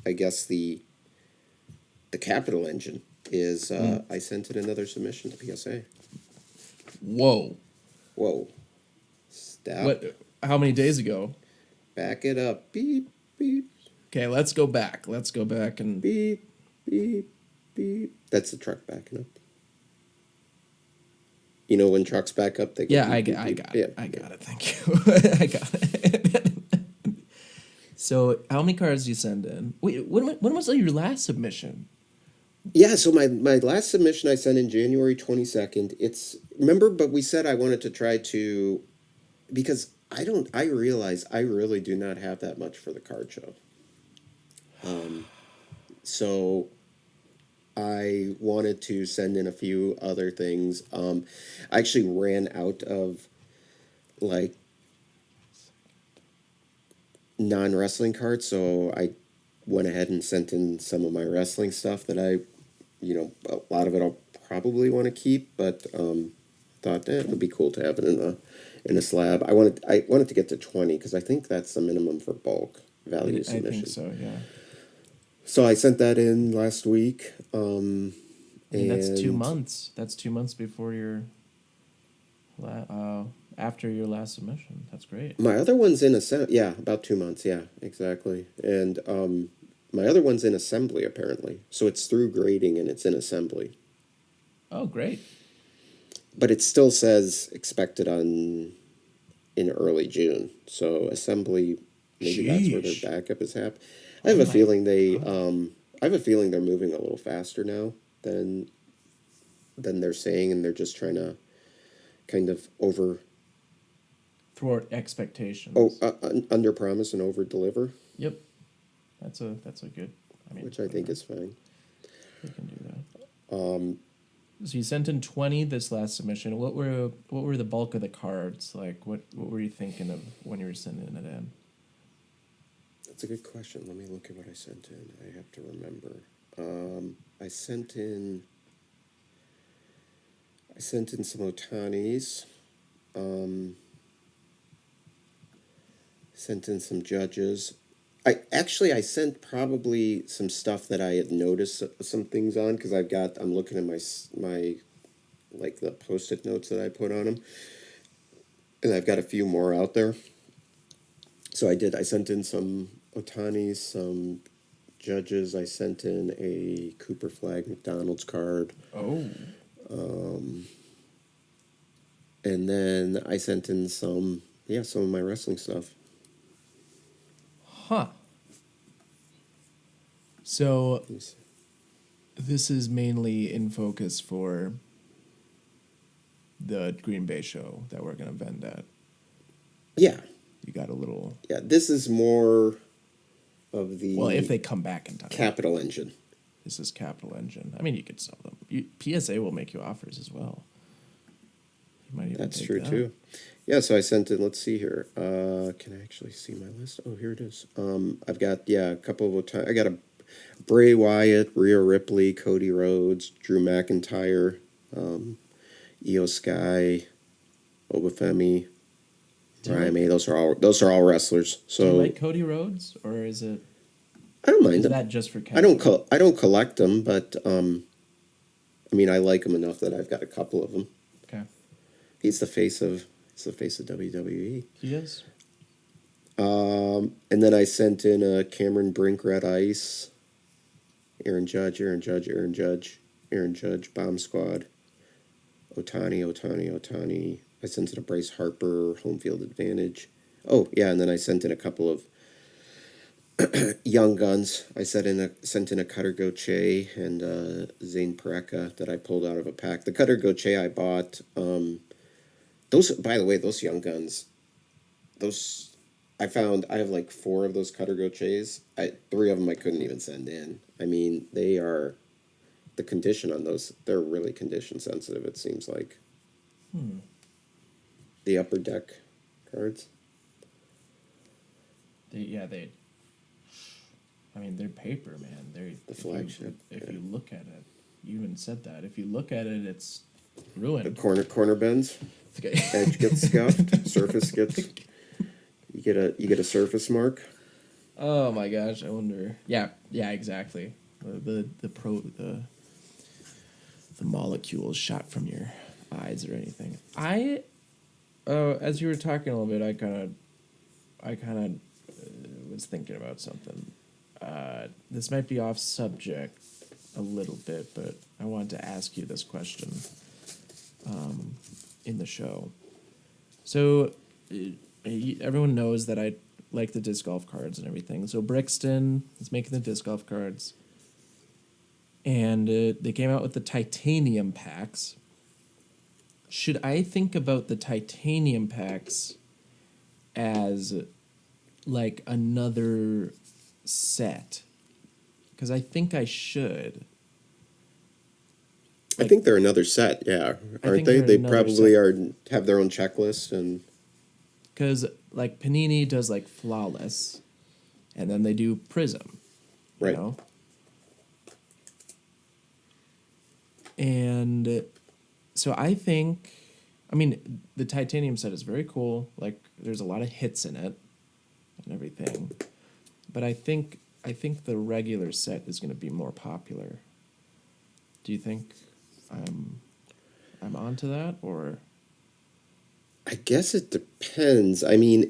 I guess, the Capital Engine is I sent in another submission to PSA. Whoa. Whoa. Stop. What? How many days ago? Back it up. Beep, beep, Okay, let's go back. Let's go back and beep, beep, beep. That's the truck backing up. You know when trucks back up, they go yeah, beep, beep, I beep. got Yeah. it. I got it. Thank you. I got it. So, how many cards do you send in? Wait, when was your last submission? Yeah, so my last submission I sent in January 22nd. Remember, but we said I wanted to try to, because I realize I really do not have that much for the card show. So I wanted to send in a few other things. I actually ran out of like non-wrestling cards, so I went ahead and sent in some of my wrestling stuff that a lot of it I'll probably want to keep, but thought it would be cool to have it in a slab. I wanted to get to 20 because I think that's the minimum for bulk value I think submission. so. Yeah. So I sent that in last week. I mean, that's 2 and months. That's 2 months before after your last submission. That's great. my other one's in yeah, about 2 months. Yeah, exactly. And my other one's in assembly apparently. So it's through grading and it's in assembly. Oh, great. But it still says expected in early June. So assembly, maybe that's where their Sheesh. backup is happening. I have a my feeling I have a feeling they're moving a little faster now than they're saying, and they're just trying to kind of thwart expectations. Oh, under promise and over deliver, Yep, that's a good. I mean, which I think is fine. we can do that. So you sent in 20 this last submission. What were the bulk of the cards? Like what were you thinking of when you were sending it in? That's a good question. Let me look at what I sent in. I have to remember. I sent in some Otanis. Sent in some judges. I sent probably some stuff that I had noticed some things on because I'm looking at my like the post-it notes that I put on them, and I've got a few more out there. So I sent in some Otanis, some judges. I sent in a Cooper Flag McDonald's card. Oh. And then I sent in some of my wrestling stuff. Huh. So this is mainly in focus for the Green Bay show that we're going to vend at. Yeah. You got a little... Yeah, this is more of the... Well, if they come back in time. Capital Engine. This is Capital Engine. I mean, you could sell them. PSA will make you offers as well. You might even That's take true, that. too. Yeah, so I sent in, let's see here. Can I actually see my list? Oh, here it is. I've got, a couple of... I got a Bray Wyatt, Rhea Ripley, Cody Rhodes, Drew McIntyre, Io Sky, Obafemi, Ryan May. Those are all wrestlers. So do you like Cody Rhodes, or is it? I don't mind Is them. that just for? I don't collect them, but I mean, I like them enough that I've got a couple of them. Okay. He's the face of WWE. He is. And then I sent in a Cameron Brink Red Ice, Aaron Judge, Bomb Squad, Otani. I sent in a Bryce Harper, Home Field Advantage. Oh, yeah, and then I sent in a couple of young guns. I sent in a Cutter Goche and Zane Pareka that I pulled out of a pack. The Cutter Goche I bought. By the way, those young guns, I have like 4 of those Cutter Goches. 3 of them I couldn't even send in. I mean, the condition on those, they're really condition sensitive, it seems like. The upper deck cards. I mean, they're paper, man. They're the flagship. If you look at it, you even said that. If you look at it, it's ruined. The corner bends. Okay. Edge gets scuffed. Surface gets. You get a surface mark. Oh my gosh! I wonder. Yeah, exactly. The molecules shot from your eyes or anything. As you were talking a little bit, I kind of was thinking about something. This might be off subject a little bit, but I wanted to ask you this question in the show. So everyone knows that I like the disc golf cards and everything. So Brixton is making the disc golf cards, and they came out with the titanium packs. Should I think about the titanium packs as like another set? Because I think I should. I think they're another set, yeah. Aren't they? They probably have their own checklist and... Because like Panini does like Flawless, and then they do Prism. Right. You know? And so I think, I mean, the titanium set is very cool. Like, there's a lot of hits in it and everything. But I think the regular set is going to be more popular. Do you think I'm onto that, or? I guess it depends. I mean,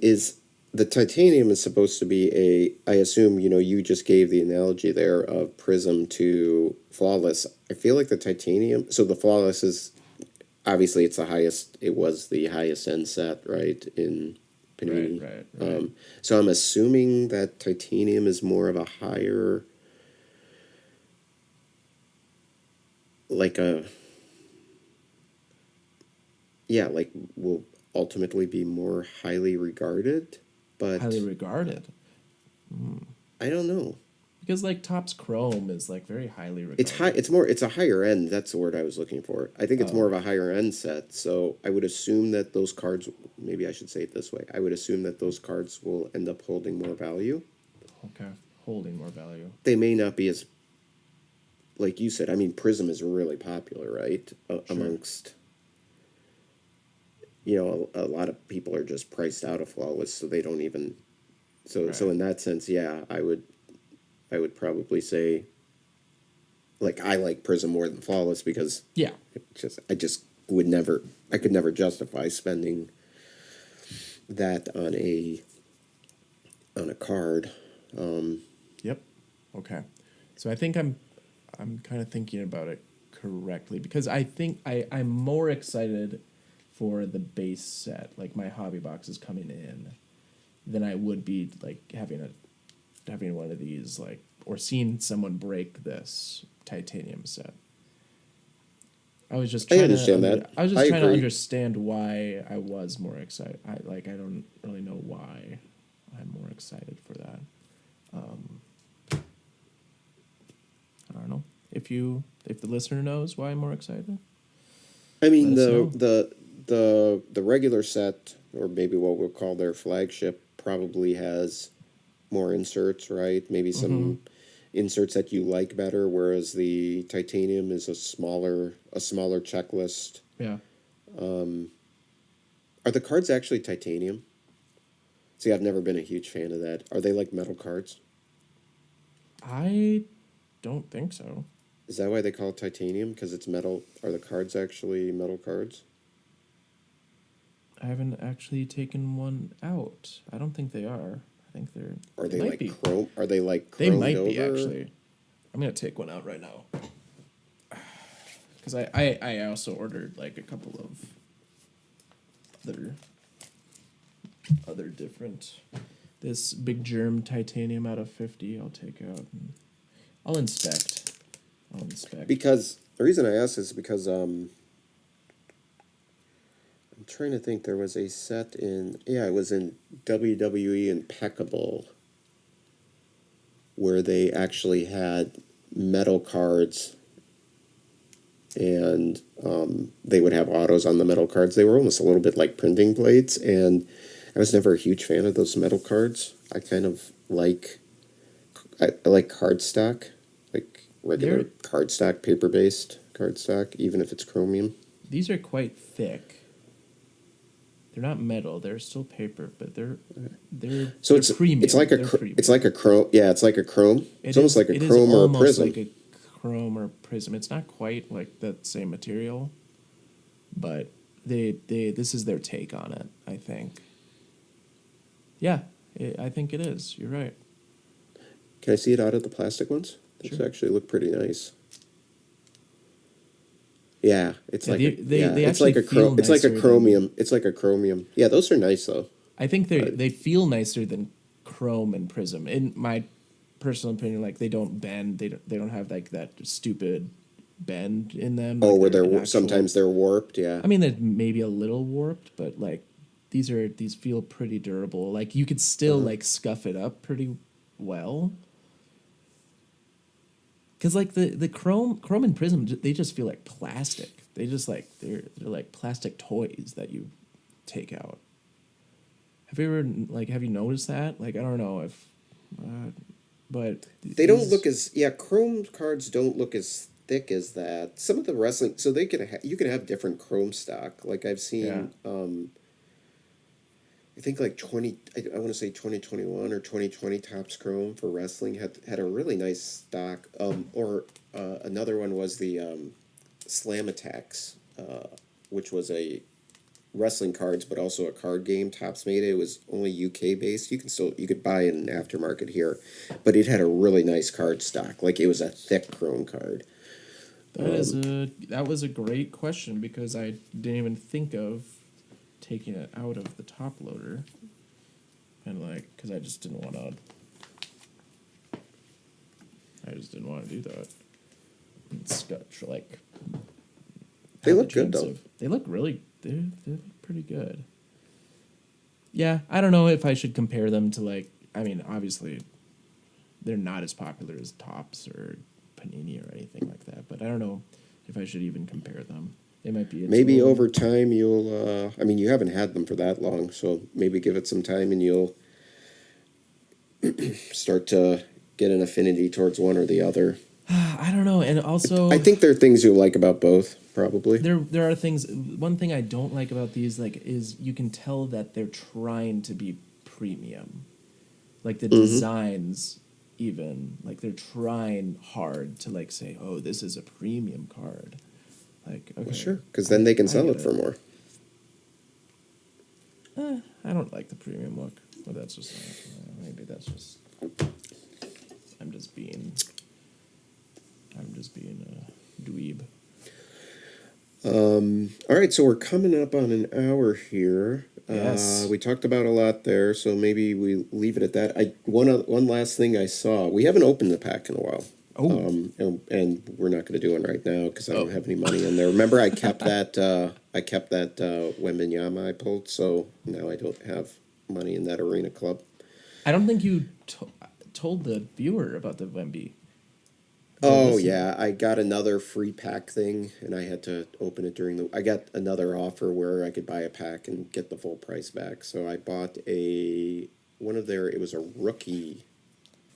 the titanium is supposed to be I assume, you just gave the analogy there of Prism to Flawless. I feel like the titanium, so the Flawless is, obviously it was the highest end set, right, in Panini. Right. So I'm assuming that titanium is more of a higher, ultimately be more highly regarded, but Highly regarded. I don't know. Because like Topps Chrome is like very highly It's high. regarded. It's more. It's a higher end. That's the word I was looking for. I think it's Oh, more of a higher end set. So I would assume that those cards. Maybe I should say it this way. I would assume that those cards will end up holding more value. okay. Holding more value. They may not be as, like you said. I mean, Prism is really popular, right? Sure. Amongst, a lot of people are just priced out of Flawless, so they don't even. So Right. in that sense, yeah, I would probably say, like, I like Prism more than Flawless because Yeah. I just would never, I could never justify spending that on a card. Yep. Okay. So I think I'm kind of thinking about it correctly because I think I'm more excited for the base set, like my hobby box is coming in, than I would be like having one of these like or seeing someone break this titanium set. I was just I trying to understand that. I was I just trying to agree. understand why I was more excited. I don't really know why I'm more excited for that. I don't know. If the listener knows why I'm more excited, I let mean, us the know. the the regular set, or maybe what we'll call their flagship, probably has more inserts, right? Maybe Mm-hmm. some inserts that you like better, whereas the titanium is a smaller checklist. Yeah. Are the cards actually titanium? See, I've never been a huge fan of that. Are they like metal cards? I don't think so. Is that why they call it titanium? Because it's metal? Are the cards actually metal cards? I haven't actually taken one out. I don't think they are. I think Are they they might like be. chrome? Are they like They chromed might be over? actually. I'm gonna take one out right now. Because I also ordered like a couple of other other different this big germ titanium out of 50 I'll take out and I'll inspect. I'll inspect. Because the reason I ask is because I'm trying to think. There was a set it was in WWE Impeccable where they actually had metal cards, and they would have autos on the metal cards. They were almost a little bit like printing plates, and I was never a huge fan of those metal cards. I kind of I like cardstock, like regular They're cardstock, paper based cardstock, even if it's chromium. these are quite thick. They're not metal, they're still paper, but So they're it's premium. like a They're it's like premium. a chrome. Yeah, it's like a chrome. It's almost like a It is chrome or a almost prism. like a chrome or prism. It's not quite like that same material, but they this is their take on it, I think. Yeah, I think it is. You're right. Can I see it out of the plastic ones? Those Sure. actually look pretty nice. Yeah, it's Yeah, like a yeah, they it's actually like a feel it's like a nicer than chromium. It's like a chromium. Yeah, those are nice though. I think But they feel nicer than chrome and prism. In my personal opinion, like they don't bend. They don't have like that stupid bend in them. oh, Like where they're an sometimes actual. they're warped. Yeah. I mean, they're maybe a little warped, but like these feel pretty durable. Like you could still Uh-huh. like scuff it up pretty well. Cause like the chrome and prism, they just feel like plastic. They just like they're like plastic toys that you take out. Have you ever like have you noticed that? Like I don't know if, but They don't look these as chrome cards don't look as thick as that. Some of the wrestling, so you can have different chrome stock. Like I've yeah seen, I think like I want to say 2021 or 2020 Topps Chrome for wrestling had a really nice stock. Or another one was the Slam Attacks, which was a wrestling cards, but also a card game. Topps made it. It was only UK based. You could buy it in aftermarket here, but it had a really nice card stock. Like it was a thick chrome card. that was a great question because I didn't even think of taking it out of the top loader and like because I just didn't want to do that. It's got like They have a look good chance though. of they look really they look pretty good. Yeah, I don't know if I should compare them to like. I mean, obviously, they're not as popular as Tops or Panini or anything like that. But I don't know if I should even compare them. They might be its Maybe own. over time you'll. I mean, you haven't had them for that long, so maybe give it some time and you'll start to get an affinity towards one or the other. I don't know, and I also think there are things you'll like about both, probably. there are things. One thing I don't like about these like is you can tell that they're trying to be premium, like the designs. Even like they're trying hard to like say, oh, this is a premium card. Like, okay, Well, sure, because then they can I sell get it for more. I don't like the premium look. Well, that's just maybe that's just I'm just being a dweeb. All right, so we're coming up on an hour here. Yes. We talked about a lot there, so maybe we leave it at that. One last thing I saw. We haven't opened the pack in a while. Oh. And we're not going to do it right now because I don't Oh. have any money in there. Remember, I kept that. I kept that Wembenyama I pulled, so now I don't have money in that arena club. I don't think you told the viewer about the Wemby. Oh Listener. yeah, I got another free pack thing, and I had to open it during the. I got another offer where I could buy a pack and get the full price back. So I bought one of their. It was a rookie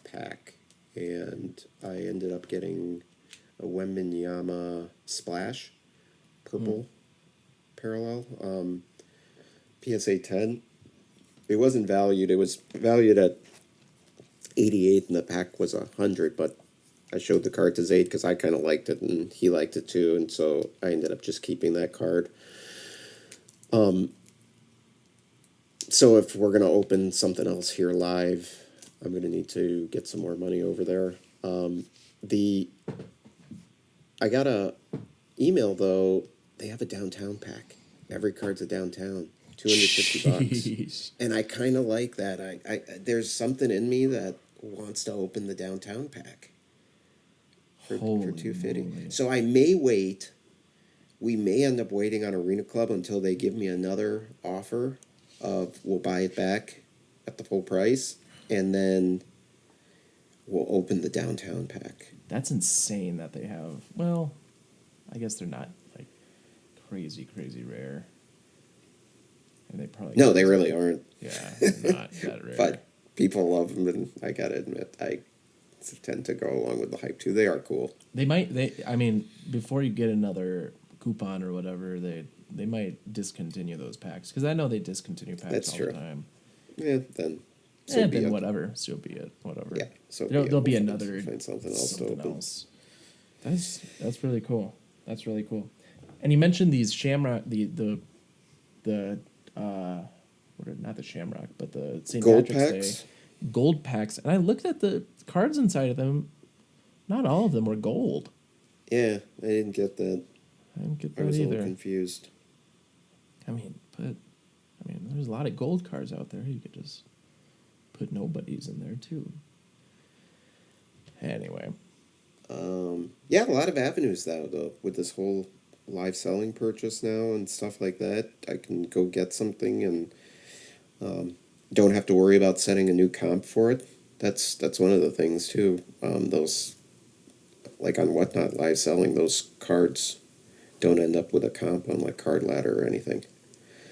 pack, and I ended up getting a Wembenyama Splash, purple parallel, PSA 10. It wasn't valued. It was valued at 88, and the pack was 100, but I showed the card to Zayd because I kind of liked it and he liked it too, and so I ended up just keeping that card. So if we're gonna open something else here live, I'm gonna need to get some more money over there. The I got a email though. They have a downtown pack. Every card's a downtown. $250, Jeez. and I kind of like that. I there's something in me that wants to open the downtown pack. For Holy 250. moly. So I may wait. We may end up waiting on Arena Club until they give me another offer of we'll buy it back at the full price, and then we'll open the downtown pack. That's insane that they have. Well, I guess they're not like crazy rare. And they probably No, they really aren't. Yeah, they're not that rare. But people love them, and I gotta admit, I tend to go along with the hype too. They are cool. I mean, before you get another coupon or whatever, they might discontinue those packs because I know they discontinue packs That's all true. the time. Yeah, then. Then whatever, so be it. Whatever. Yeah, so there'll be we'll another find something else to open. else. That's really cool. That's really cool. And you mentioned these Shamrock, the not the Shamrock, but the St. Gold Patrick's packs? Day gold packs, and I looked at the cards inside of them. Not all of them were gold. Yeah, I didn't get that. I didn't get I that was a either. little confused. There's a lot of gold cards out there. You could just put nobodies in there too. Anyway. Yeah, a lot of avenues though with this whole live selling purchase now and stuff like that. I can go get something and don't have to worry about setting a new comp for it. That's one of the things too. Those like on Whatnot live selling, those cards don't end up with a comp on like Card Ladder or anything.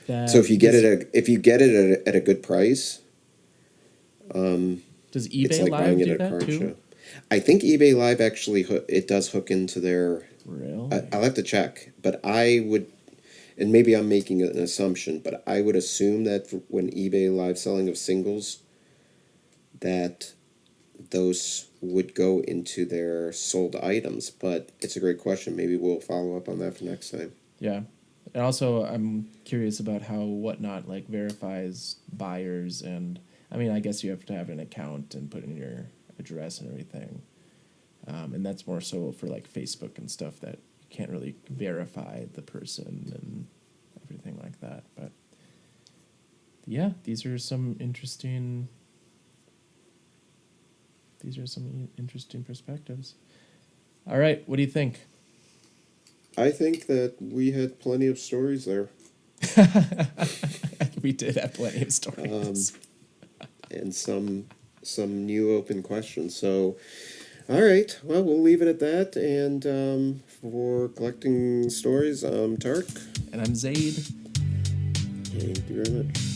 So if you get it at a good price, does eBay it's like Live buying it do at a that card too? show. I think eBay Live actually it does hook into their. Really? I'll have to check, but I would, and maybe I'm making an assumption, but I would assume that when eBay Live selling of singles, that those would go into their sold items. But it's a great question. Maybe we'll follow up on that for next time. Yeah. And also, I'm curious about how Whatnot like verifies buyers, and I mean, I guess you have to have an account and put in your address and everything, and that's more so for like Facebook and stuff that you can't really verify the person and everything like that. But yeah, these are some interesting perspectives. All right, what do you think? I think that we had plenty of stories there. We did have plenty of stories. And some new open questions. So, all right. Well, we'll leave it at that. And for collecting stories, I'm Tarek. And I'm Zayd. Thank you very much.